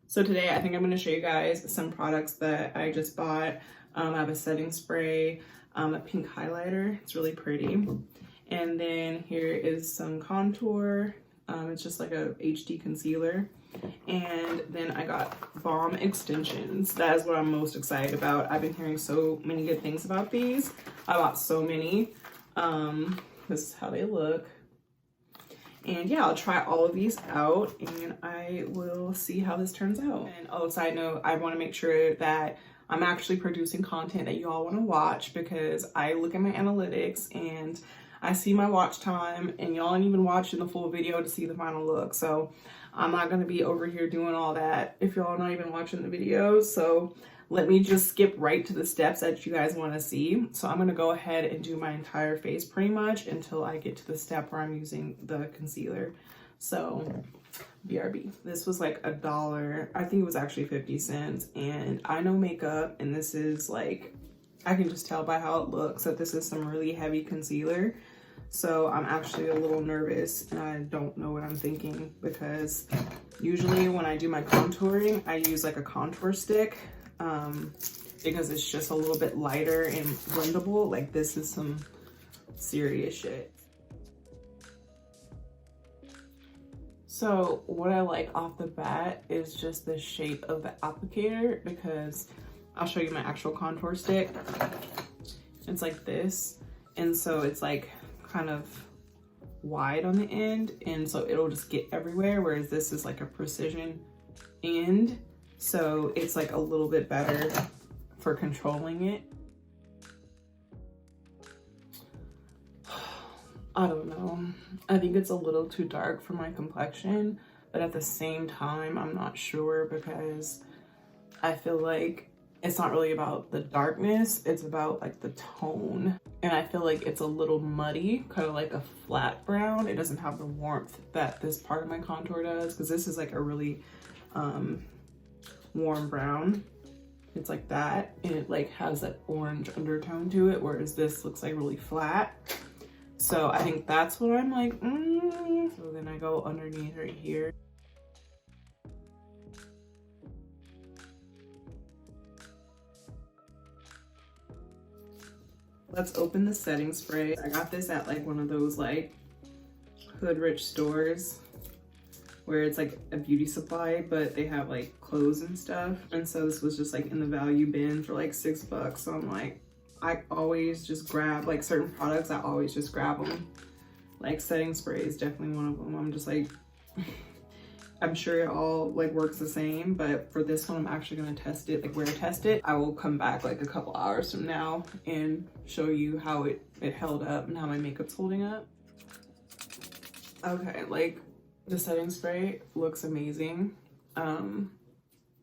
So today I think I'm going to show you guys some products that I just bought. I have a setting spray, a pink highlighter. It's really pretty. And then here is some contour. It's just like a HD concealer. And then I got balm extensions. That is what I'm most excited about. I've been hearing so many good things about these. I bought so many. This is how they look. And yeah, I'll try all of these out and I will see how this turns out. And oh, side note, I want to make sure that I'm actually producing content that you all want to watch, because I look at my analytics and I see my watch time and y'all ain't even watching the full video to see the final look. So I'm not going to be over here doing all that if y'all are not even watching the videos. So let me just skip right to the steps that you guys want to see. So I'm going to go ahead and do my entire face pretty much until I get to the step where I'm using the concealer. So BRB. This was like $1. I think it was actually 50 cents. And I know makeup, and this is like, I can just tell by how it looks that this is some really heavy concealer. So I'm actually a little nervous and I don't know what I'm thinking, because usually when I do my contouring, I use like a contour stick. Because it's just a little bit lighter and blendable. Like, this is some serious shit. So what I like off the bat is just the shape of the applicator, because I'll show you my actual contour stick. It's like this, and so it's like kind of wide on the end, and so it'll just get everywhere, whereas this is like a precision end. So it's like a little bit better for controlling it. I don't know. I think it's a little too dark for my complexion, but at the same time, I'm not sure, because I feel like it's not really about the darkness, it's about like the tone. And I feel like it's a little muddy, kind of like a flat brown. It doesn't have the warmth that this part of my contour does, because this is like a really warm brown. It's like that, and it like has that orange undertone to it, whereas this looks like really flat. So I think that's what I'm like, So then I go underneath right here. Let's open the setting spray. I got this at like one of those like hood rich stores where it's like a beauty supply, but they have like clothes and stuff. And so this was just like in the value bin for like $6. So I'm like, I always just grab like certain products. I always just grab them. Like setting spray is definitely one of them. I'm just like, I'm sure it all like works the same, but for this one, I'm actually gonna test it, like wear test it. I will come back like a couple hours from now and show you how it held up and how my makeup's holding up. Okay, like, the setting spray looks amazing.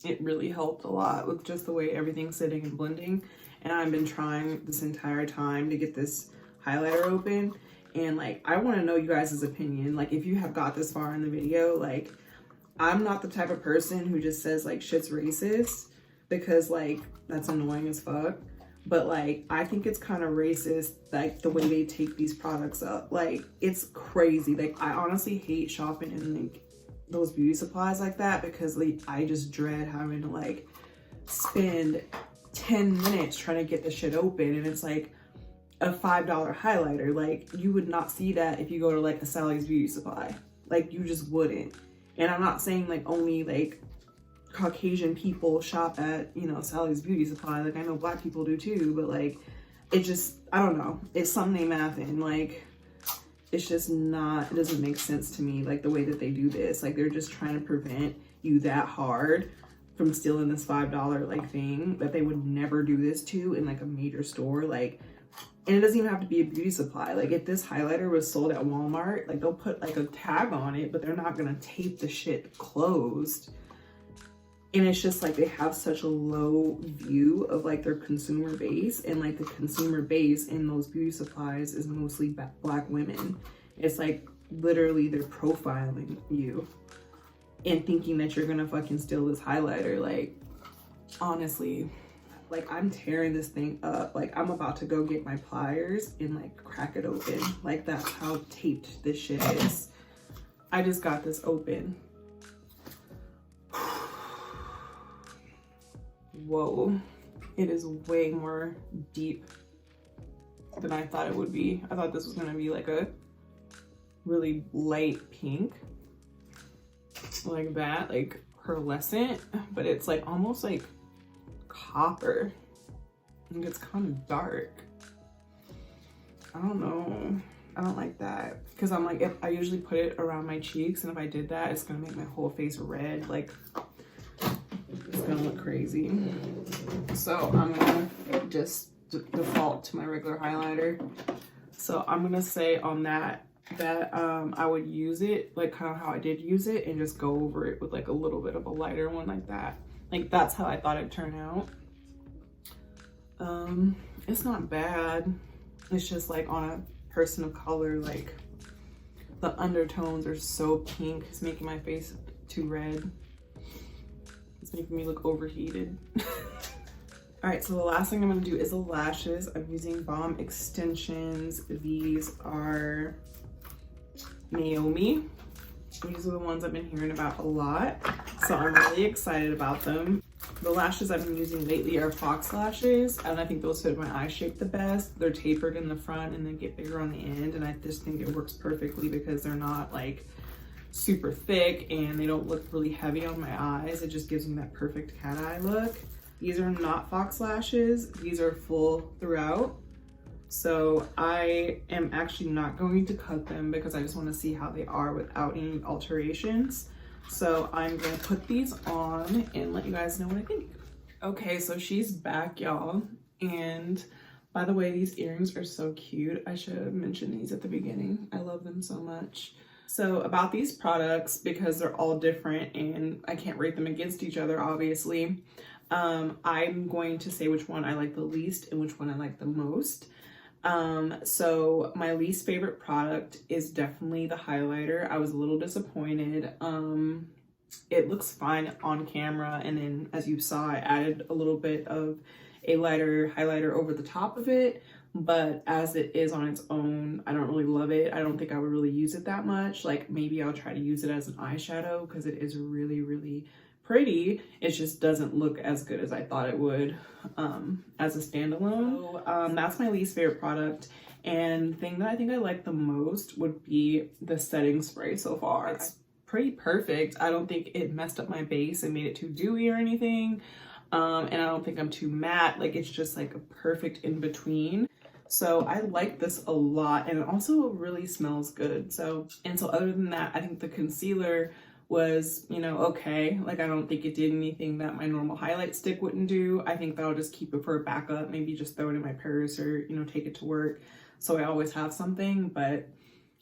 It really helped a lot with just the way everything's sitting and blending. And I've been trying this entire time to get this highlighter open. And like, I want to know you guys' opinion. Like, if you have got this far in the video, like, I'm not the type of person who just says like shit's racist, because like, that's annoying as fuck. But like, I think it's kind of racist, like the way they take these products up. Like, it's crazy. Like, I honestly hate shopping in like those beauty supplies like that, because like, I just dread having to like spend 10 minutes trying to get the shit open. And it's like a $5 highlighter. Like, you would not see that if you go to like a Sally's Beauty Supply. Like, you just wouldn't. And I'm not saying like only like Caucasian people shop at, you know, Sally's Beauty Supply. Like, I know black people do too, but like, it just, I don't know. It's something they math in. Like, it's just not, it doesn't make sense to me, like the way that they do this. Like, they're just trying to prevent you that hard from stealing this $5 like thing that they would never do this to in like a major store. Like, and it doesn't even have to be a beauty supply. Like, if this highlighter was sold at Walmart, like, they'll put like a tag on it, but they're not gonna tape the shit closed. And it's just like, they have such a low view of like their consumer base, and like the consumer base in those beauty supplies is mostly black women. It's like, literally they're profiling you and thinking that you're gonna fucking steal this highlighter. Like, honestly, like, I'm tearing this thing up. Like, I'm about to go get my pliers and like crack it open. Like, that's how taped this shit is. I just got this open. whoa, it is way more deep than I thought it would be. I thought this was gonna be like a really light pink, like that, like pearlescent, but it's like almost like copper. I think it's kind of dark. I don't know. I don't like that because I'm like, if I usually put it around my cheeks, and if I did that, it's gonna make my whole face red. Like, it's gonna look crazy. So I'm gonna just default to my regular highlighter. So I'm gonna say on that I would use it like kind of how I did use it and just go over it with like a little bit of a lighter one like that. Like, that's how I thought it'd turn out. It's not bad. It's just like on a person of color, like the undertones are so pink. It's making my face too red. It's making me look overheated. All right, so the last thing I'm gonna do is the lashes. I'm using Balm Extensions. These are Naomi. These are the ones I've been hearing about a lot, so I'm really excited about them. The lashes I've been using lately are Fox lashes, and I think those fit my eye shape the best. They're tapered in the front and then get bigger on the end, and I just think it works perfectly because they're not like super thick and they don't look really heavy on my eyes. It just gives me that perfect cat eye look. These are not Fox lashes. These are full throughout. So I am actually not going to cut them because I just want to see how they are without any alterations. So I'm going to put these on and let you guys know what I think. Okay, so she's back, y'all. And by the way, these earrings are so cute. I should have mentioned these at the beginning. I love them so much. So about these products, because they're all different and I can't rate them against each other, obviously, I'm going to say which one I like the least and which one I like the most. So my least favorite product is definitely the highlighter. I was a little disappointed. It looks fine on camera, and then as you saw, I added a little bit of a lighter highlighter over the top of it, but as it is on its own, I don't really love it. I don't think I would really use it that much. Like, maybe I'll try to use it as an eyeshadow because it is really, really pretty. It just doesn't look as good as I thought it would as a standalone. So, that's my least favorite product. And the thing that I think I like the most would be the setting spray so far. It's pretty perfect. I don't think it messed up my base and made it too dewy or anything. And I don't think I'm too matte. Like, it's just like a perfect in between. So I like this a lot, and it also really smells good. So other than that, I think the concealer was, you know, okay. Like, I don't think it did anything that my normal highlight stick wouldn't do. I think that I'll just keep it for a backup, maybe just throw it in my purse or, you know, take it to work. So I always have something, but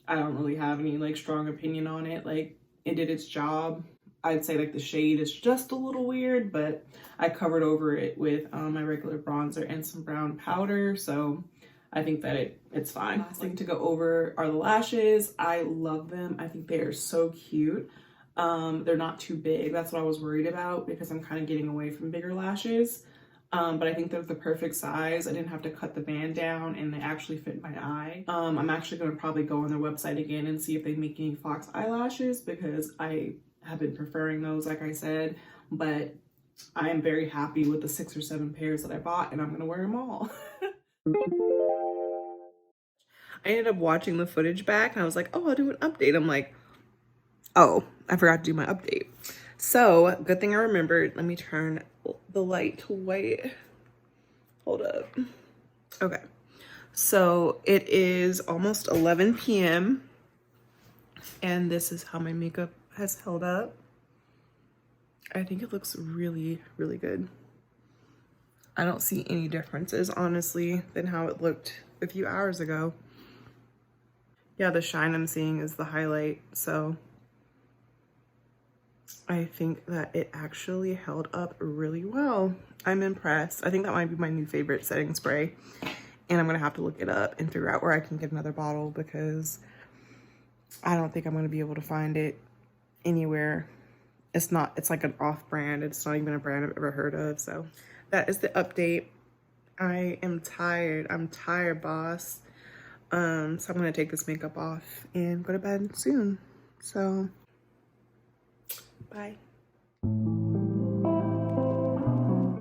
I don't really have any like strong opinion on it. Like, it did its job. I'd say like the shade is just a little weird, but I covered over it with my regular bronzer and some brown powder. So I think that it's fine. Last thing to go over are the lashes. I love them. I think they are so cute. They're not too big. That's what I was worried about because I'm kind of getting away from bigger lashes. But I think they're the perfect size. I didn't have to cut the band down and they actually fit my eye. I'm actually going to probably go on their website again and see if they make any Fox eyelashes because I have been preferring those, like I said, but I am very happy with the 6 or 7 pairs that I bought, and I'm going to wear them all. I ended up watching the footage back and I was like, oh, I'll do an update. I'm like, oh, I forgot to do my update. So good thing I remembered. Let me turn the light to white. Hold up. Okay. So it is almost 11 p.m. and this is how my makeup has held up. I think it looks really, really good. I don't see any differences, honestly, than how it looked a few hours ago. Yeah, the shine I'm seeing is the highlight, so I think that it actually held up really well. I'm impressed. I think that might be my new favorite setting spray, and I'm gonna have to look it up and figure out where I can get another bottle because I don't think I'm gonna be able to find it anywhere. It's like an off-brand. It's not even a brand I've ever heard of. So that is the update. I am tired. I'm tired, boss. So I'm gonna take this makeup off and go to bed soon. So bye.